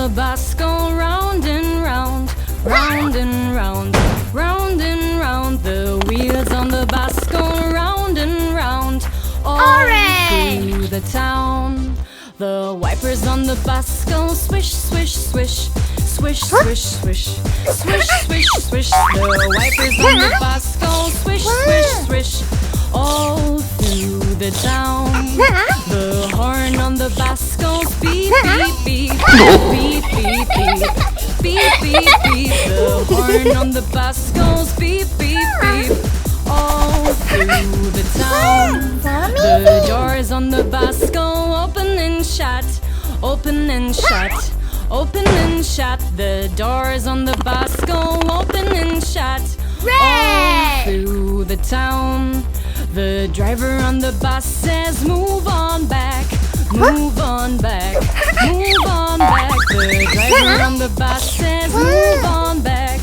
the bus go round and round, round and round, round and round. The wheels on the bus go round and round, all through the town. The wipers on the bus go swish, swish, swish, swish, swish, swish, swish, swish, swish. The wipers on the bus go swish, swish, swish, all through the town. The horn on the bus goes beep, beep, beep, beep, beep, beep, beep, beep, beep. The horn on the bus goes beep, beep, beep, all through the town. The doors on the bus go open and shut, open and shut, open and shut. The doors on the bus go open and shut, all through the town. The driver on the bus says, move on back, move on back, move on back. The driver on the bus says, move on back,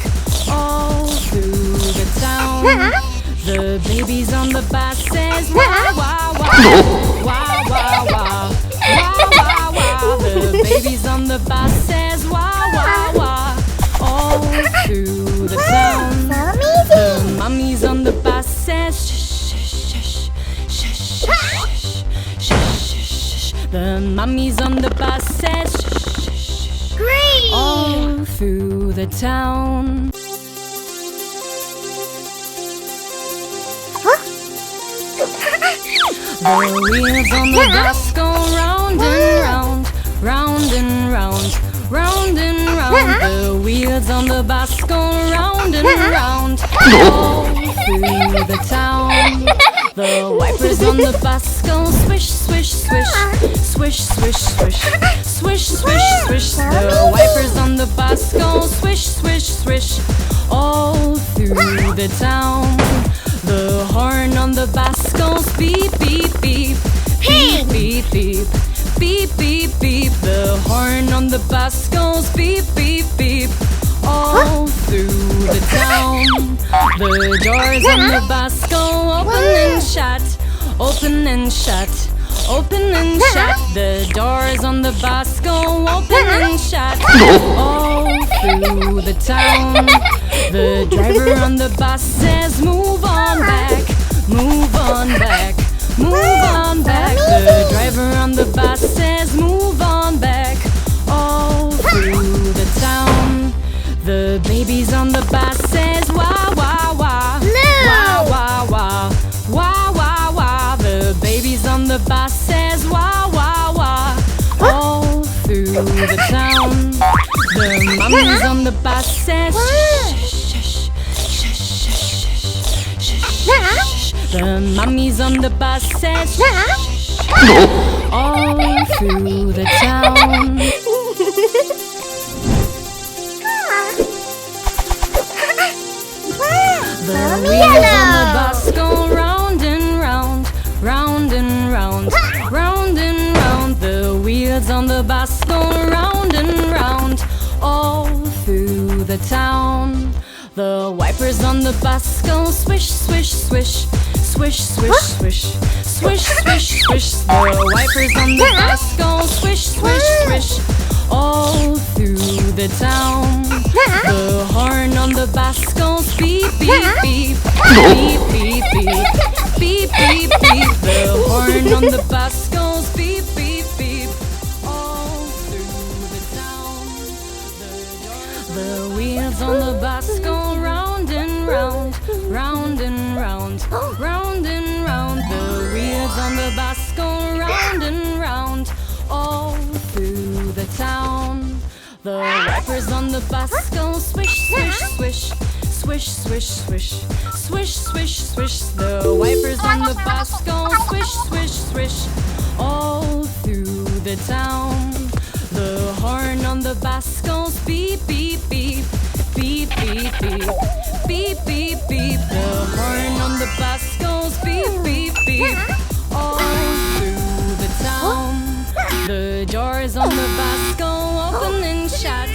all through the town. The babies on the bus says, wah, wah, wah, wah, wah, wah, wah, wah, wah. The babies on the bus says, wah, wah, wah, all through the town. The mummies on the bus says, shh, shh, shh, shh, shh, shh, shh, shh. The mummies on the bus says, shh, shh, shh, all through the town. The wheels on the bus go round and round, round and round, round and round. The wheels on the bus go round and round, all through the town. The wipers on the bus go swish, swish, swish, swish, swish, swish, swish, swish, swish. The wipers on the bus go swish, swish, swish, all through the town. The horn on the bus goes beep, beep, beep, beep, beep, beep, beep, beep, beep. The horn on the bus goes beep, beep, beep, all through the town. The doors on the bus go open and shut, open and shut, open and shut. The doors on the bus go open and shut, all through the town. The driver on the bus says, move on back, move on back, move on back. The driver on the bus says, move on back, all through the town. The babies on the bus says, wah, wah, wah, wah, wah, wah, wah, wah, wah. The babies on the bus says, wah, wah, wah, all through the town. The mummies on the bus says, shh, shh, shh, shh, shh, shh, shh. The mummies on the bus says, shh, all through the town. The wheels on the bus go round and round, round and round, round and round. The wheels on the bus go round and round, all through the town. The wipers on the bus go swish, swish, swish, swish, swish, swish, swish, swish, swish. The wipers on the bus go swish, swish, swish, all through the town. The horn on the bus goes beep, beep, beep, beep, beep, beep, beep, beep, beep. The horn on the bus goes beep, beep, beep, all through the town. The wheels on the bus go round and round, round and round, round and round. The wheels on the bus go round and round, all through the town. The wipers on the bus go swish, swish, swish, swish, swish, swish, swish, swish, swish. The wipers on the bus go swish, swish, swish, all through the town. The horn on the bus goes beep, beep, beep, beep, beep, beep, beep, beep, beep. The horn on the bus goes beep, beep, beep, all through the town. The doors on the bus go open and shut,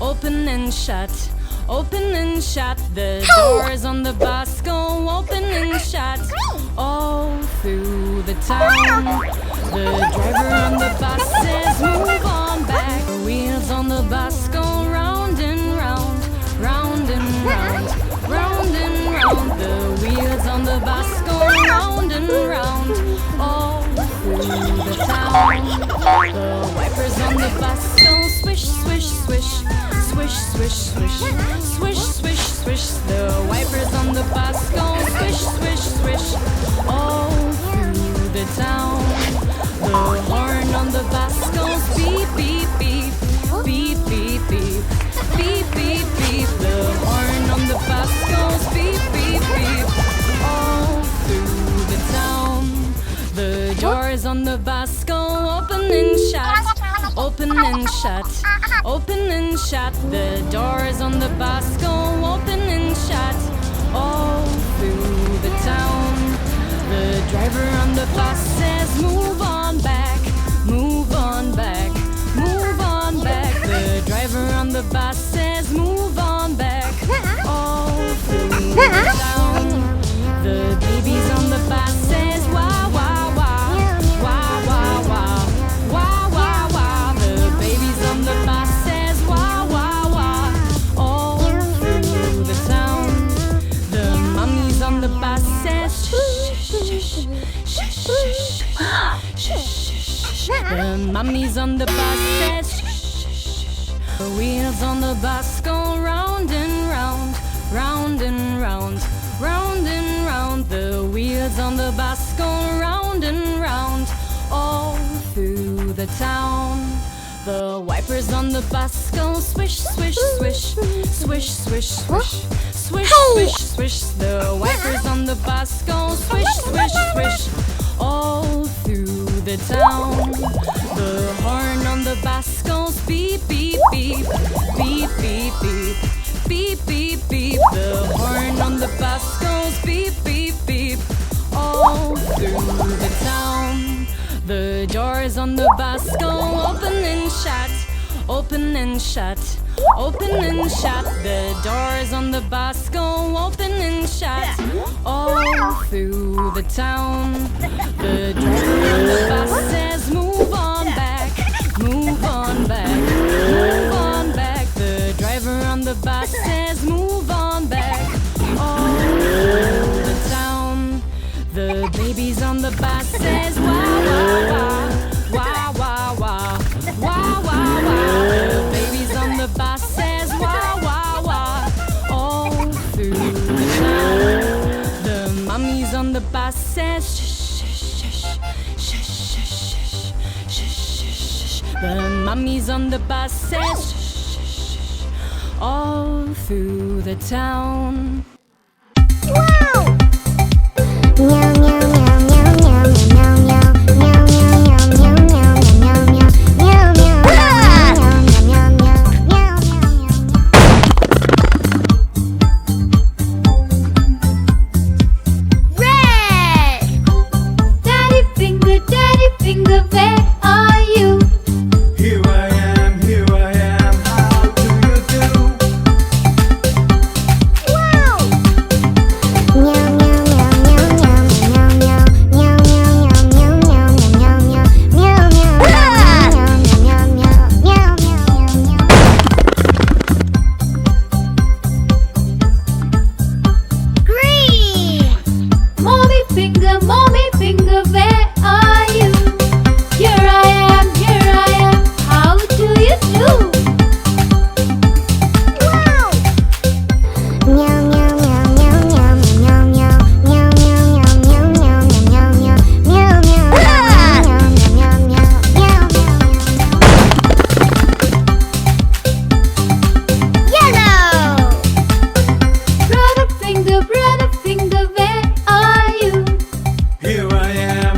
open and shut, open and shut. The doors on the bus go open and shut, all through the town. The driver on the bus says, move on back. The wheels on on the bus go round and round, round and round, round and round. The wheels on the bus go round and round, all through the town. The wipers on the bus go swish, swish, swish, swish, swish, swish, swish, swish, swish. The wipers on the bus go swish, swish, swish, all through the town. The horn on the bus goes beep, beep, beep, beep, beep, beep, beep, beep, beep. The horn on the bus goes beep, beep, beep, all through the town. The doors on the bus go open and shut, open and shut, open and shut. The doors on the bus go open and shut, all through the town. The driver on the bus says move on back, move on back, move on back. The driver on the bus says move on back, all through the town. The babies on the bus says wah wah wah, wah wah wah, wah wah wah. The babies on the bus says wah wah wah, all through the town. The mummies on the bus says shh shh shh shh shh shh. The mummies on the bus says shh shh. The wheels on the bus go round and round, round and round, round and round. The wheels on the bus go round and round, all through the town. The wipers on the bus go swish, swish, swish, swish, swish, swish, swish, swish, swish. The wipers on the bus go swish, swish, swish, all through the town. The horn on the bus goes beep, beep, beep, beep, beep, beep, beep, beep, beep. The horn on the bus goes beep, beep, beep, all through the town. The doors on the bus go open and shut, open and shut, open and shut. The doors on the bus go open and shut, all through the town. The driver on the bus says move on back, move on back, move on back. The driver on the bus says move on back, all through the town. The babies on the bus says wah wah wah, wah wah wah, wah wah wah. The babies on the bus says wah wah wah, all through the town. The mummies on the bus says shh shh shh shh shh shh shh shh. The mummies on the bus says shh shh shh, all through the town. Wow! Meow meow meow meow meow meow meow meow meow meow meow meow meow meow meow meow meow meow. Red! Daddy finger, where are you? Here I am, how do you do? Wow! Meow meow meow meow meow meow meow meow meow meow meow meow meow meow meow meow meow meow meow. Green! Mommy finger, where are you? Here I am, how do you do? Wow! Meow meow meow meow meow meow meow meow meow meow meow meow meow meow meow meow meow meow. Yellow! Brother finger, where are you? Here I am,